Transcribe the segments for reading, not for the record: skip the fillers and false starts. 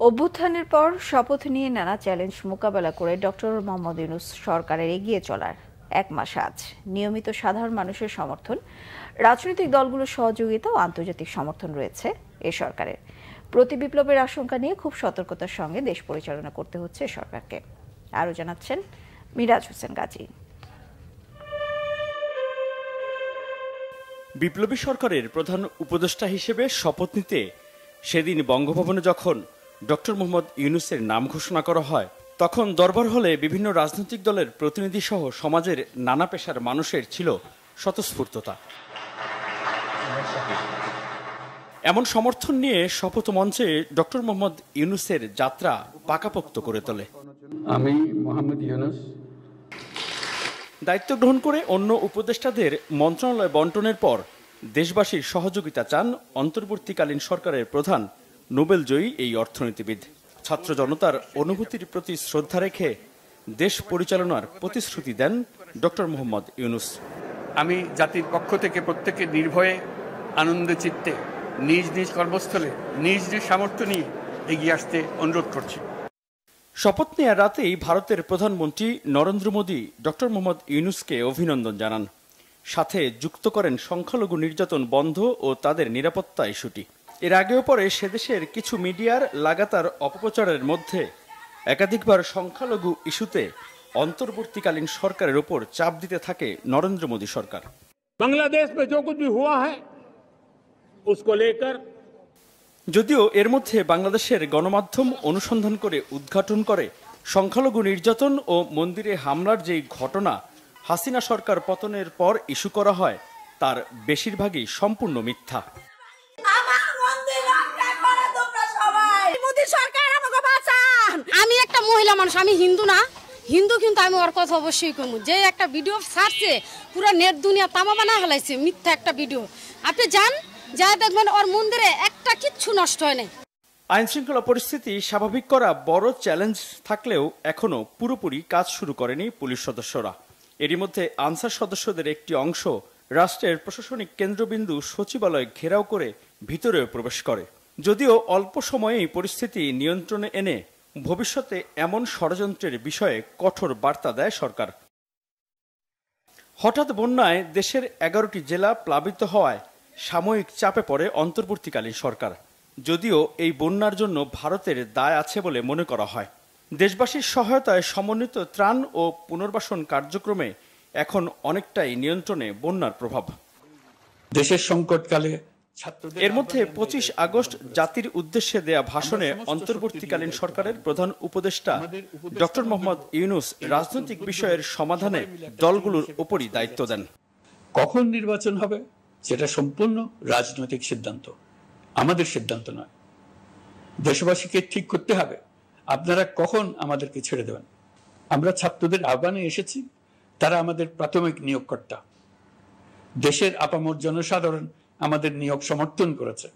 অভ্যুত্থানের পর শপথ নিয়ে নানা চ্যালেঞ্জ মোকাবেলা করে ডক্টর মোহাম্মদ ইউনূস সরকারের এগিয়ে চলার এক মাস আজ নিয়মিত সাধারণ মানুষের সমর্থন, রাজনৈতিক দলগুলোর সহযোগিতা ও আন্তর্জাতিক সমর্থন রয়েছে এ সরকারের। প্রতি বিপ্লবের আশঙ্কা নিয়ে খুব সতর্কতার সঙ্গে দেশ পরিচালনা করতে হচ্ছে সরকারকে। আরও জানাচ্ছেন মিরাজ হোসেন গাজী। বিপ্লবী সরকারের প্রধান উপদেষ্টা হিসেবে শপথ নিতে সেদিন বঙ্গভবনে যখন ডক্টর মোহাম্মদ ইউনূসের নাম ঘোষণা করা হয়, তখন দরবার হলে বিভিন্ন রাজনৈতিক দলের প্রতিনিধি সহ সমাজের নানা পেশার মানুষের ছিল স্বতঃস্ফূর্ততা। এমন সমর্থন নিয়ে শপথ মঞ্চে ডক্টর মোহাম্মদ ইউনূসের যাত্রা পাকাপোক্ত করে তোলে। আমি মোহাম্মদ ইউনূস দায়িত্ব গ্রহণ করে অন্য উপদেষ্টাদের মন্ত্রণালয় বন্টনের পর দেশবাসীর সহযোগিতা চান অন্তর্বর্তীকালীন সরকারের প্রধান নোবেলজয়ী এই অর্থনীতিবিদ। ছাত্র জনতার অনুভূতির প্রতি শ্রদ্ধা রেখে দেশ পরিচালনার প্রতিশ্রুতি দেন ডক্টর মোহাম্মদ ইউনূস। আমি জাতির পক্ষ থেকে প্রত্যেকে নির্ভয়ে আনন্দ চিত্তে নিজ নিজ কর্মস্থলে নিজ নিজ সামর্থ্য নিয়ে এগিয়ে আসতে অনুরোধ করছি। শপথ নেওয়ার রাতেই ভারতের প্রধানমন্ত্রী নরেন্দ্র মোদী ডক্টর মোহাম্মদ ইউনূসকে অভিনন্দন জানান, সাথে যুক্ত করেন সংখ্যালঘু নির্যাতন বন্ধ ও তাদের নিরাপত্তা ইস্যুটি। এর আগেও পরে সেদেশের কিছু মিডিয়ার লাগাতার অপপ্রচারের মধ্যে একাধিকবার সংখ্যালঘু ইস্যুতে অন্তর্বর্তীকালীন সরকারের উপর চাপ দিতে থাকে নরেন্দ্র মোদী সরকার। বাংলাদেশ মে जो कुछ भी हुआ है उसको लेकर যদিও এর মধ্যে বাংলাদেশের গণমাধ্যম অনুসন্ধান করে উদ্ঘাটন করে সংখ্যালঘু নির্যাতন ও মন্দিরে হামলার যে ঘটনা হাসিনা সরকার পতনের পর ইস্যু করা হয়, তার বেশিরভাগই সম্পূর্ণ মিথ্যা। আমি একটা মহিলা মানুষ, আমি হিন্দু না, হিন্দু কিন্তু আমি ওর কথা অবশ্যই কমু। যে একটা ভিডিও ছাড়ছে পুরো নেট দুনিয়া তামা বানা হলাইছে, মিথ্যা একটা ভিডিও। আপনি যান, যা দেখবেন ওর মন্দিরে একটা কিচ্ছু নষ্ট হয় নাই। আইন শৃঙ্খলা পরিস্থিতি স্বাভাবিক করা বড় চ্যালেঞ্জ থাকলেও এখনো পুরোপুরি কাজ শুরু করেনি পুলিশ সদস্যরা। এরই মধ্যে আনসার সদস্যদের একটি অংশ রাষ্ট্রের প্রশাসনিক কেন্দ্রবিন্দু সচিবালয় ঘেরাও করে ভিতরেও প্রবেশ করে। যদিও অল্প সময়েই পরিস্থিতি নিয়ন্ত্রণে এনে ভবিষ্যতে এমন ষড়যন্ত্রের বিষয়ে কঠোর বার্তা দেয় সরকার। হঠাৎ বন্যায় দেশের 11টি জেলা প্লাবিত হওয়ায় সাময়িক চাপে পড়ে অন্তর্বর্তীকালীন সরকার। যদিও এই বন্যার জন্য ভারতের দায় আছে বলে মনে করা হয়। দেশবাসীর সহায়তায় সমন্বিত ত্রাণ ও পুনর্বাসন কার্যক্রমে এখন অনেকটাই নিয়ন্ত্রণে বন্যার প্রভাব। দেশের সংকটকালে এর মধ্যে 25 আগস্ট জাতির উদ্দেশ্যে দেয়া ভাষণে অন্তর্বর্তীকালীন সরকারের প্রধান উপদেষ্টা ডক্টর মোহাম্মদ ইউনূস রাজনৈতিক বিষয়ের সমাধানে দলগুলোর উপরই দায়িত্ব দেন। কখন নির্বাচন হবে সেটা সম্পূর্ণ রাজনৈতিক সিদ্ধান্ত, আমাদের সিদ্ধান্ত নয়। দেশবাসীকে ঠিক করতে হবে আপনারা কখন আমাদেরকে ছেড়ে দেবেন। আমরা ছাত্রদের আহ্বানে এসেছি, তারা আমাদের প্রাথমিক নিয়োগকর্তা। দেশের আপামর জনসাধারণ আমাদের নিয়োগ সমর্থন করেছে।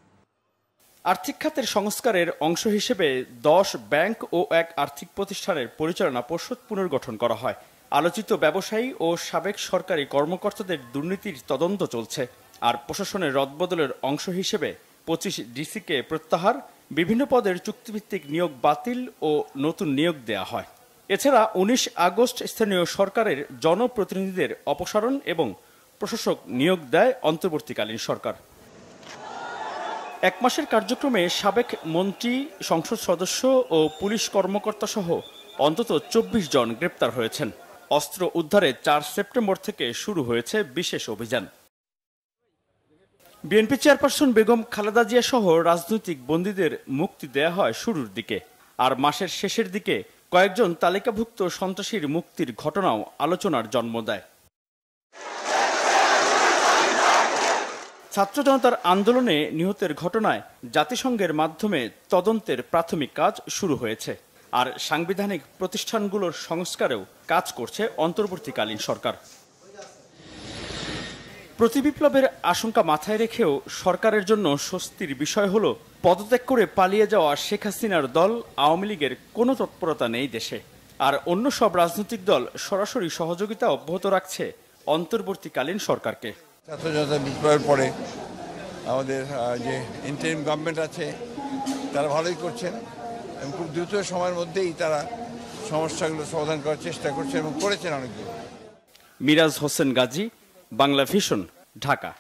আর্থিক খাতের সংস্কারের অংশ হিসেবে 10 ব্যাংক ও এক আর্থিক প্রতিষ্ঠানের পরিচালনা পর্ষদ পুনর্গঠন করা হয়। আলোচিত ব্যবসায়ী ও সাবেক সরকারি কর্মকর্তাদের দুর্নীতির তদন্ত চলছে। আর প্রশাসনের রদবদলের অংশ হিসেবে 25 ডিসিকে প্রত্যাহার, বিভিন্ন পদের চুক্তিভিত্তিক নিয়োগ বাতিল ও নতুন নিয়োগ দেয়া হয়। এছাড়া 19 আগস্ট স্থানীয় সরকারের জনপ্রতিনিধিদের অপসারণ এবং প্রশাসক নিয়োগ দেয় অন্তর্বর্তীকালীন সরকার। এক মাসের কার্যক্রমে সাবেক মন্ত্রী, সংসদ সদস্য ও পুলিশ কর্মকর্তা সহ অন্তত 24 জন গ্রেপ্তার হয়েছেন। অস্ত্র উদ্ধারে 4 সেপ্টেম্বর থেকে শুরু হয়েছে বিশেষ অভিযান। বিএনপি চেয়ারপারসন বেগম খালেদা জিয়া সহ রাজনৈতিক বন্দীদের মুক্তি দেয়া হয় শুরুর দিকে, আর মাসের শেষের দিকে কয়েকজন তালিকাভুক্ত সন্ত্রাসীর মুক্তির ঘটনাও আলোচনার জন্ম দেয়। ছাত্র জনতার আন্দোলনে নিহতের ঘটনায় জাতিসংঘের মাধ্যমে তদন্তের প্রাথমিক কাজ শুরু হয়েছে, আর সাংবিধানিক প্রতিষ্ঠানগুলোর সংস্কারেও কাজ করছে অন্তর্বর্তীকালীন সরকার। প্রতিবিপ্লবের আশঙ্কা মাথায় রেখেও সরকারের জন্য স্বস্তির বিষয় হল পদত্যাগ করে পালিয়ে যাওয়া শেখ হাসিনার দল আওয়ামী লীগের কোনো তৎপরতা নেই দেশে, আর অন্য সব রাজনৈতিক দল সরাসরি সহযোগিতা অব্যাহত রাখছে অন্তর্বর্তীকালীন সরকারকে। ছাত্র জনতা বিপ্লবের পরে আমাদের যে ইন্টারিম গভর্নমেন্ট আছে তারা ভালোই করছেন, এবং খুব দ্রুত সময়ের মধ্যেই তারা সমস্যাগুলো সমাধান করার চেষ্টা করছে এবং করেছেন অনেকগুলো। মিরাজ হোসেন গাজী, বাংলা ভিশন, ঢাকা।